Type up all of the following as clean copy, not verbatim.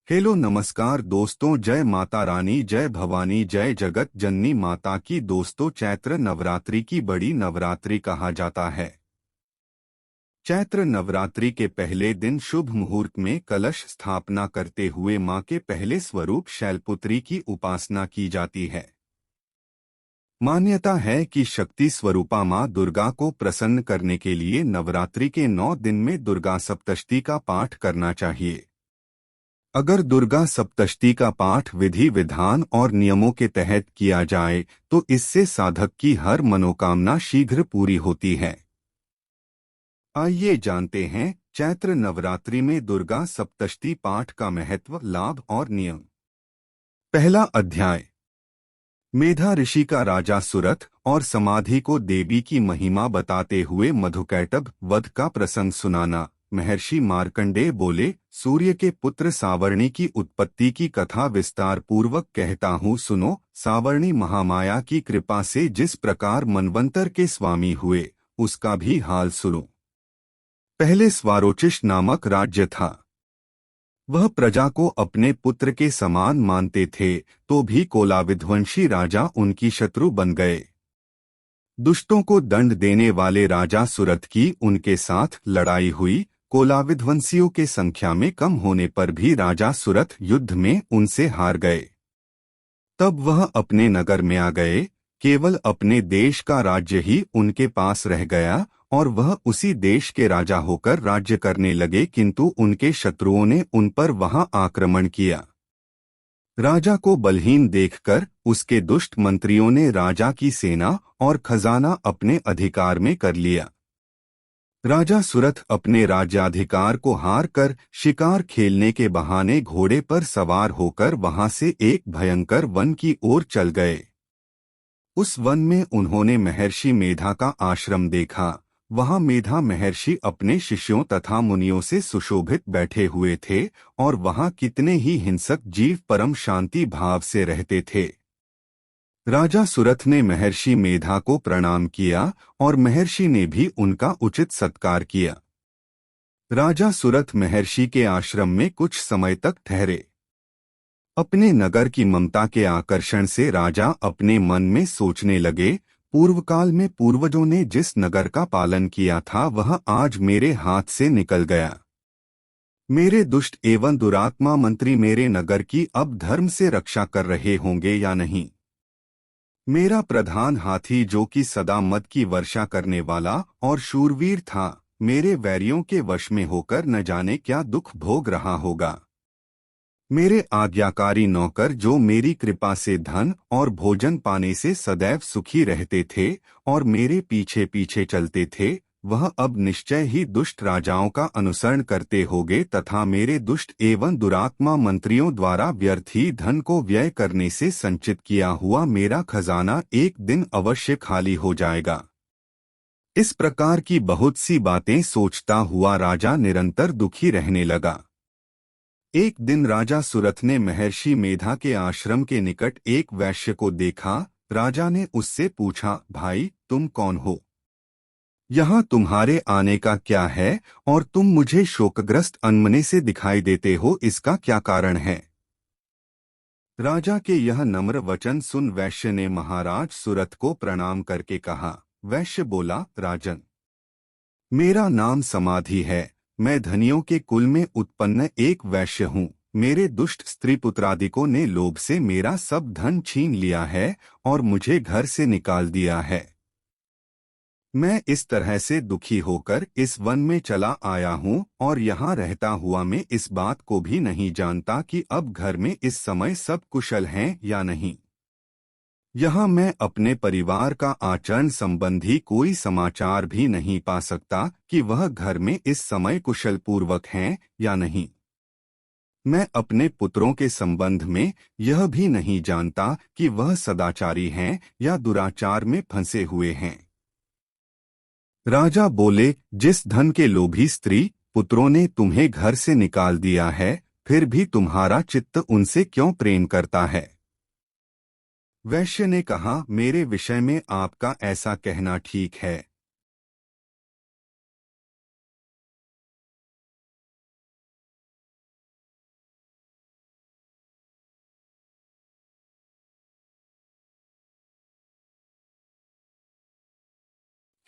Hello नमस्कार दोस्तों, जय माता रानी, जय भवानी, जय जगत जननी माता की। दोस्तों, चैत्र नवरात्रि की बड़ी नवरात्रि कहा जाता है। चैत्र नवरात्रि के पहले दिन शुभ मुहूर्त में कलश स्थापना करते हुए मां के पहले स्वरूप शैलपुत्री की उपासना की जाती है। मान्यता है कि शक्ति स्वरूपा मां दुर्गा को प्रसन्न करने के लिए नवरात्रि के 9 दिन में दुर्गा सप्तशती का पाठ करना चाहिए। अगर दुर्गा सप्तशती का पाठ विधि विधान और नियमों के तहत किया जाए तो इससे साधक की हर मनोकामना शीघ्र पूरी होती है। आइए जानते हैं चैत्र नवरात्रि में दुर्गा सप्तशती पाठ का महत्व, लाभ और नियम। पहला अध्याय। मेधा ऋषि का राजा सुरथ और समाधि को देवी की महिमा बताते हुए मधुकैटभ वध का प्रसंग सुनाना। महर्षि मार्कंडेय बोले, सूर्य के पुत्र सावर्णी की उत्पत्ति की कथा विस्तार पूर्वक कहता हूँ, सुनो। सावर्णी महामाया की कृपा से जिस प्रकार मनवंतर के स्वामी हुए, उसका भी हाल सुनो। पहले स्वारोचिष नामक राज्य था। वह प्रजा को अपने पुत्र के समान मानते थे, तो भी कोलाविध्वंसी राजा उनकी शत्रु बन गए। दुष्टों को दंड देने वाले राजा सुरथ की उनके साथ लड़ाई हुई। कोलाविध्वंसियों के संख्या में कम होने पर भी राजा सुरथ युद्ध में उनसे हार गए। तब वह अपने नगर में आ गए। केवल अपने देश का राज्य ही उनके पास रह गया और वह उसी देश के राजा होकर राज्य करने लगे, किंतु उनके शत्रुओं ने उन पर वहां आक्रमण किया। राजा को बलहीन देखकर उसके दुष्ट मंत्रियों ने राजा की सेना और खजाना अपने अधिकार में कर लिया। राजा सुरथ अपने राज्याधिकार को हार कर शिकार खेलने के बहाने घोड़े पर सवार होकर वहां से एक भयंकर वन की ओर चल गए। उस वन में उन्होंने महर्षि मेधा का आश्रम देखा। वहां मेधा महर्षि अपने शिष्यों तथा मुनियों से सुशोभित बैठे हुए थे और वहां कितने ही हिंसक जीव परम शांति भाव से रहते थे। राजा सुरथ ने महर्षि मेधा को प्रणाम किया और महर्षि ने भी उनका उचित सत्कार किया। राजा सुरथ महर्षि के आश्रम में कुछ समय तक ठहरे। अपने नगर की ममता के आकर्षण से राजा अपने मन में सोचने लगे, पूर्व काल में पूर्वजों ने जिस नगर का पालन किया था वह आज मेरे हाथ से निकल गया। मेरे दुष्ट एवं दुरात्मा मंत्री मेरे नगर की अब धर्म से रक्षा कर रहे होंगे या नहीं। मेरा प्रधान हाथी, जो कि सदा मद की वर्षा करने वाला और शूरवीर था, मेरे वैरियों के वश में होकर न जाने क्या दुख भोग रहा होगा। मेरे आज्ञाकारी नौकर, जो मेरी कृपा से धन और भोजन पाने से सदैव सुखी रहते थे और मेरे पीछे पीछे चलते थे, वह अब निश्चय ही दुष्ट राजाओं का अनुसरण करते होंगे तथा मेरे दुष्ट एवं दुरात्मा मंत्रियों द्वारा व्यर्थ ही धन को व्यय करने से संचित किया हुआ मेरा खजाना एक दिन अवश्य खाली हो जाएगा। इस प्रकार की बहुत सी बातें सोचता हुआ राजा निरंतर दुखी रहने लगा। एक दिन राजा सुरथ ने महर्षि मेधा के आश्रम के निकट एक वैश्य को देखा। राजा ने उससे पूछा, भाई, तुम कौन हो? यहाँ तुम्हारे आने का क्या है और तुम मुझे शोकग्रस्त अनमने से दिखाई देते हो, इसका क्या कारण है? राजा के यह नम्र वचन सुन वैश्य ने महाराज सुरथ को प्रणाम करके कहा। वैश्य बोला, राजन, मेरा नाम समाधि है। मैं धनियों के कुल में उत्पन्न एक वैश्य हूँ। मेरे दुष्ट स्त्री पुत्रादिकों ने लोभ से मेरा सब धन छीन लिया है और मुझे घर से निकाल दिया है। मैं इस तरह से दुखी होकर इस वन में चला आया हूँ और यहाँ रहता हुआ मैं इस बात को भी नहीं जानता कि अब घर में इस समय सब कुशल हैं या नहीं। यहाँ मैं अपने परिवार का आचरण संबंधी कोई समाचार भी नहीं पा सकता कि वह घर में इस समय कुशल पूर्वक हैं या नहीं। मैं अपने पुत्रों के संबंध में यह भी नहीं जानता कि वह सदाचारी हैं या दुराचार में फंसे हुए हैं। राजा बोले, जिस धन के लोभी स्त्री पुत्रों ने तुम्हें घर से निकाल दिया है, फिर भी तुम्हारा चित्त उनसे क्यों प्रेम करता है? वैश्य ने कहा, मेरे विषय में आपका ऐसा कहना ठीक है।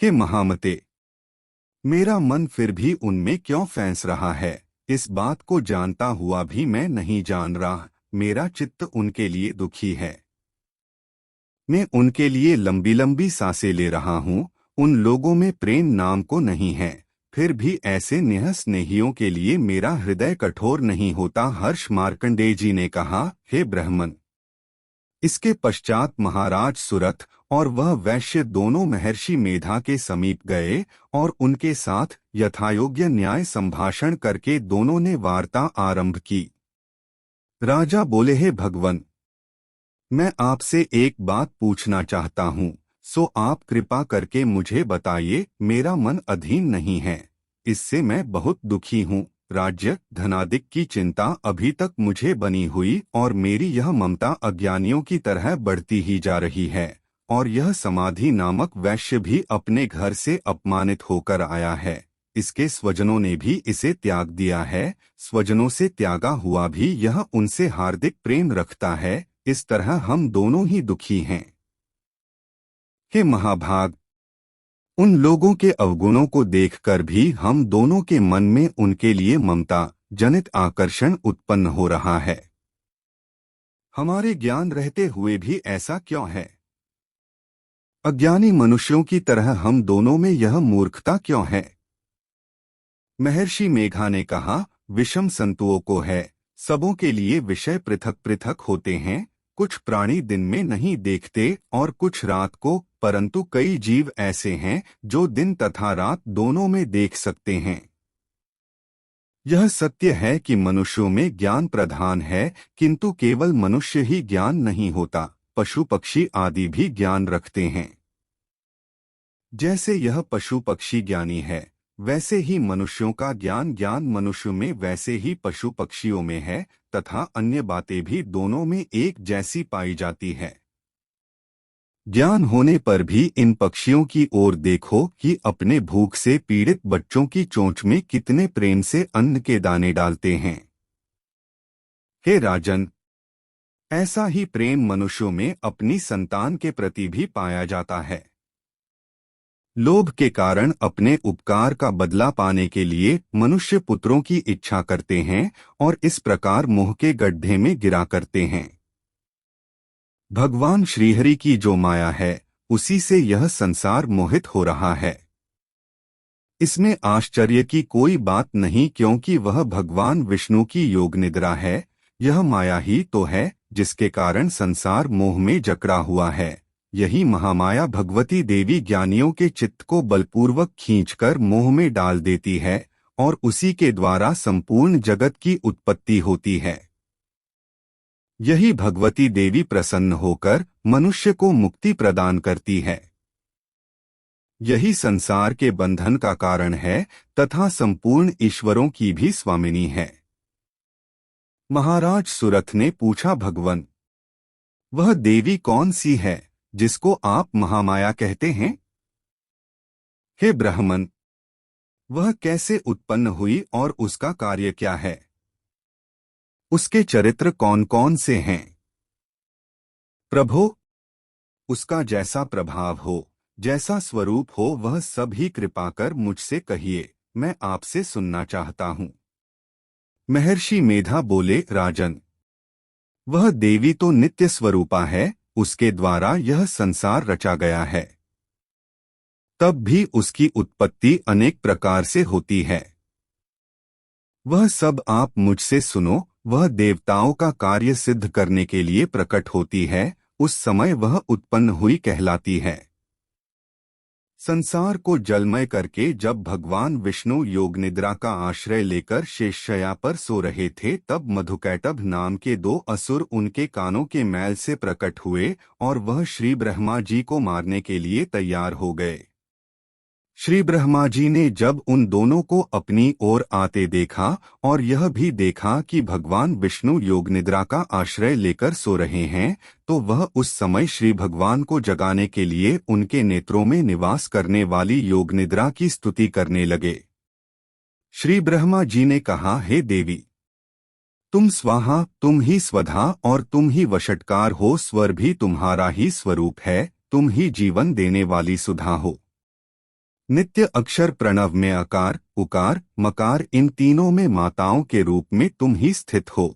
हे महामते, मेरा मन फिर भी उनमें क्यों फंस रहा है, इस बात को जानता हुआ भी मैं नहीं जान रहा। मेरा चित्त उनके लिए दुखी है। मैं उनके लिए लंबी लंबी सांसें ले रहा हूँ। उन लोगों में प्रेम नाम को नहीं है, फिर भी ऐसे नेह स्नेहियों के लिए मेरा हृदय कठोर नहीं होता। हर्ष मार्कंडेय जी ने कहा, हे ब्राह्मण। इसके पश्चात महाराज सुरथ और वह वैश्य दोनों महर्षि मेधा के समीप गए और उनके साथ यथायोग्य न्याय संभाषण करके दोनों ने वार्ता आरंभ की। राजा बोले, हे भगवन, मैं आपसे एक बात पूछना चाहता हूँ, सो आप कृपा करके मुझे बताइए। मेरा मन अधीन नहीं है, इससे मैं बहुत दुखी हूँ। राज्य धनादिक की चिंता अभी तक मुझे बनी हुई और मेरी यह ममता अज्ञानियों की तरह बढ़ती ही जा रही है। और यह समाधि नामक वैश्य भी अपने घर से अपमानित होकर आया है। इसके स्वजनों ने भी इसे त्याग दिया है। स्वजनों से त्यागा हुआ भी यह उनसे हार्दिक प्रेम रखता है। इस तरह हम दोनों ही दुखी हैं। हे महाभाग, उन लोगों के अवगुणों को देखकर भी हम दोनों के मन में उनके लिए ममता जनित आकर्षण उत्पन्न हो रहा है। हमारे ज्ञान रहते हुए भी ऐसा क्यों है? अज्ञानी मनुष्यों की तरह हम दोनों में यह मूर्खता क्यों है? महर्षि मेघा ने कहा, विषम संतुओं को है। सबों के लिए विषय पृथक पृथक होते हैं। कुछ प्राणी दिन में नहीं देखते और कुछ रात को, परंतु कई जीव ऐसे हैं जो दिन तथा रात दोनों में देख सकते हैं। यह सत्य है कि मनुष्यों में ज्ञान प्रधान है, किंतु केवल मनुष्य ही ज्ञान नहीं होता, पशु पक्षी आदि भी ज्ञान रखते हैं। जैसे यह पशु पक्षी ज्ञानी है, वैसे ही मनुष्यों का ज्ञान मनुष्य में वैसे ही पशु पक्षियों में है, तथा अन्य बातें भी दोनों में एक जैसी पाई जाती है। ज्ञान होने पर भी इन पक्षियों की ओर देखो कि अपने भूख से पीड़ित बच्चों की चोंच में कितने प्रेम से अन्न के दाने डालते हैं। हे राजन, ऐसा ही प्रेम मनुष्यों में अपनी संतान के प्रति भी पाया जाता है। लोभ के कारण अपने उपकार का बदला पाने के लिए मनुष्य पुत्रों की इच्छा करते हैं और इस प्रकार मोह के गड्ढे में गिरा करते हैं। भगवान श्रीहरि की जो माया है, उसी से यह संसार मोहित हो रहा है। इसमें आश्चर्य की कोई बात नहीं, क्योंकि वह भगवान विष्णु की योग निद्रा है। यह माया ही तो है जिसके कारण संसार मोह में जकड़ा हुआ है। यही महामाया भगवती देवी ज्ञानियों के चित्त को बलपूर्वक खींचकर मोह में डाल देती है और उसी के द्वारा संपूर्ण जगत की उत्पत्ति होती है। यही भगवती देवी प्रसन्न होकर मनुष्य को मुक्ति प्रदान करती है। यही संसार के बंधन का कारण है तथा संपूर्ण ईश्वरों की भी स्वामिनी है। महाराज सुरथ ने पूछा, भगवन, वह देवी कौन सी है जिसको आप महामाया कहते हैं? हे ब्राह्मण, वह कैसे उत्पन्न हुई और उसका कार्य क्या है? उसके चरित्र कौन कौन से हैं? प्रभो, उसका जैसा प्रभाव हो, जैसा स्वरूप हो, वह सब ही कृपा कर मुझसे कहिए, मैं आपसे सुनना चाहता हूँ। महर्षि मेधा बोले, राजन, वह देवी तो नित्य स्वरूपा है, उसके द्वारा यह संसार रचा गया है। तब भी उसकी उत्पत्ति अनेक प्रकार से होती है। वह सब आप मुझसे सुनो। वह देवताओं का कार्य सिद्ध करने के लिए प्रकट होती है, उस समय वह उत्पन्न हुई कहलाती है। संसार को जलमय करके जब भगवान विष्णु योग निद्रा का आश्रय लेकर शेषशय्या पर सो रहे थे, तब मधुकैटभ नाम के 2 असुर उनके कानों के मैल से प्रकट हुए और वह श्री ब्रह्मा जी को मारने के लिए तैयार हो गए। श्री ब्रह्मा जी ने जब उन दोनों को अपनी ओर आते देखा और यह भी देखा कि भगवान विष्णु योग निद्रा का आश्रय लेकर सो रहे हैं, तो वह उस समय श्री भगवान को जगाने के लिए उनके नेत्रों में निवास करने वाली योग निद्रा की स्तुति करने लगे। श्री ब्रह्मा जी ने कहा, हे देवी, तुम स्वाहा, तुम ही स्वधा और तुम ही वषटकार हो। स्वर भी तुम्हारा ही स्वरूप है, तुम ही जीवन देने वाली सुधा हो। नित्य अक्षर प्रणव में अकार, उकार, मकार इन तीनों में माताओं के रूप में तुम ही स्थित हो।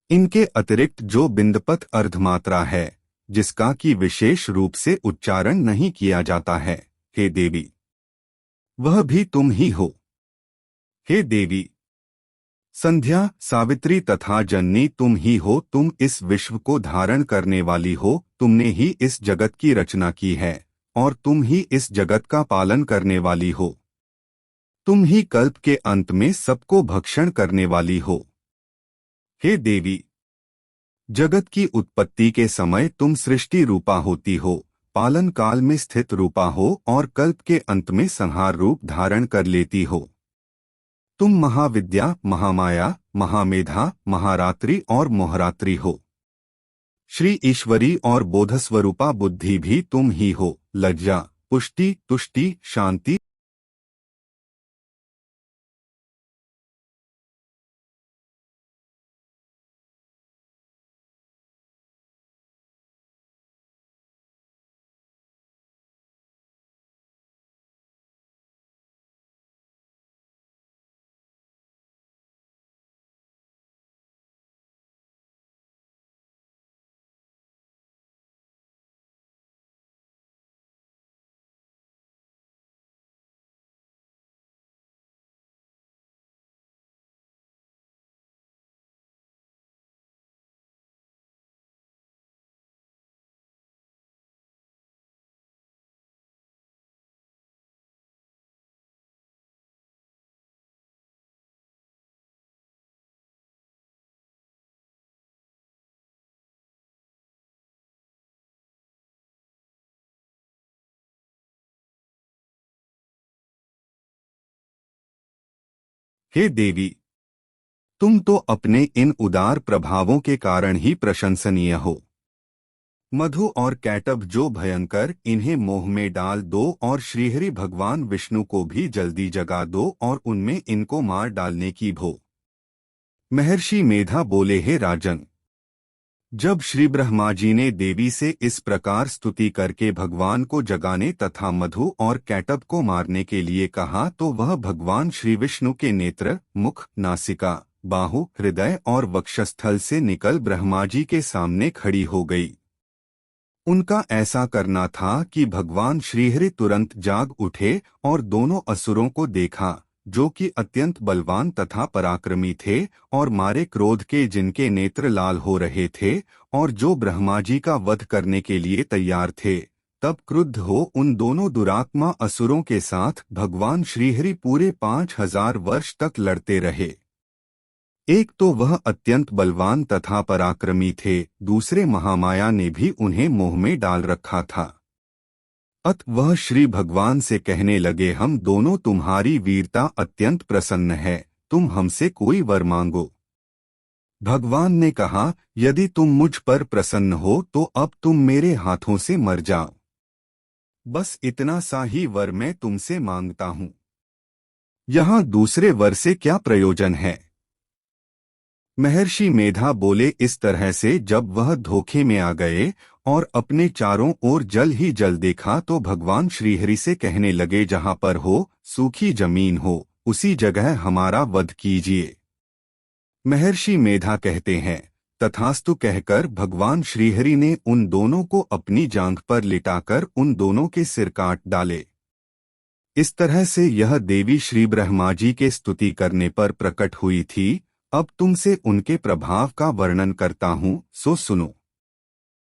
इनके अतिरिक्त जो बिंदपत अर्धमात्रा है, जिसका कि विशेष रूप से उच्चारण नहीं किया जाता है, हे देवी, वह भी तुम ही हो। हे देवी, संध्या, सावित्री तथा जननी तुम ही हो। तुम इस विश्व को धारण करने वाली हो। तुमने ही इस जगत की रचना की है और तुम ही इस जगत का पालन करने वाली हो। तुम ही कल्प के अंत में सबको भक्षण करने वाली हो। हे देवी, जगत की उत्पत्ति के समय तुम सृष्टि रूपा होती हो, पालन काल में स्थित रूपा हो और कल्प के अंत में संहार रूप धारण कर लेती हो। तुम महाविद्या, महामाया, महामेधा, महारात्रि और मोहरात्रि हो। श्री ईश्वरी और बोधस्वरूपा बुद्धि भी तुम ही हो। लज्जा, पुष्टि, तुष्टि, शांति। हे देवी, तुम तो अपने इन उदार प्रभावों के कारण ही प्रशंसनीय हो। मधु और कैटभ जो भयंकर, इन्हें मोह में डाल दो और श्रीहरि भगवान विष्णु को भी जल्दी जगा दो और उनमें इनको मार डालने की भो। महर्षि मेधा बोले, हे राजन, जब श्री ब्रह्मा जी ने देवी से इस प्रकार स्तुति करके भगवान को जगाने तथा मधु और कैटभ को मारने के लिए कहा तो वह भगवान श्री विष्णु के नेत्र, मुख, नासिका, बाहु, हृदय और वक्षस्थल से निकल ब्रह्मा जी के सामने खड़ी हो गई। उनका ऐसा करना था कि भगवान श्रीहरि तुरंत जाग उठे और दोनों असुरों को देखा, जो कि अत्यंत बलवान तथा पराक्रमी थे और मारे क्रोध के जिनके नेत्र लाल हो रहे थे और जो ब्रह्मा जी का वध करने के लिए तैयार थे। तब क्रुद्ध हो उन दोनों दुरात्मा असुरों के साथ भगवान श्रीहरि पूरे 5000 वर्ष तक लड़ते रहे। एक तो वह अत्यंत बलवान तथा पराक्रमी थे, दूसरे महामाया ने भी उन्हें मोह में डाल रखा था। अत वह श्री भगवान से कहने लगे, हम दोनों तुम्हारी वीरता अत्यंत प्रसन्न है, तुम हमसे कोई वर मांगो। भगवान ने कहा, यदि तुम मुझ पर प्रसन्न हो तो अब तुम मेरे हाथों से मर जाओ। बस इतना सा ही वर मैं तुमसे मांगता हूँ। यहाँ दूसरे वर से क्या प्रयोजन है? महर्षि मेधा बोले, इस तरह से जब वह धोखे में आ गए और अपने चारों ओर जल ही जल देखा तो भगवान श्रीहरि से कहने लगे, जहाँ पर हो सूखी जमीन हो उसी जगह हमारा वध कीजिए। महर्षि मेधा कहते हैं, तथास्तु कहकर भगवान श्रीहरि ने उन दोनों को अपनी जांघ पर लिटाकर उन दोनों के सिर काट डाले। इस तरह से यह देवी श्री ब्रह्मा जी के स्तुति करने पर प्रकट हुई थी। अब तुमसे उनके प्रभाव का वर्णन करता हूँ, सो सुनो।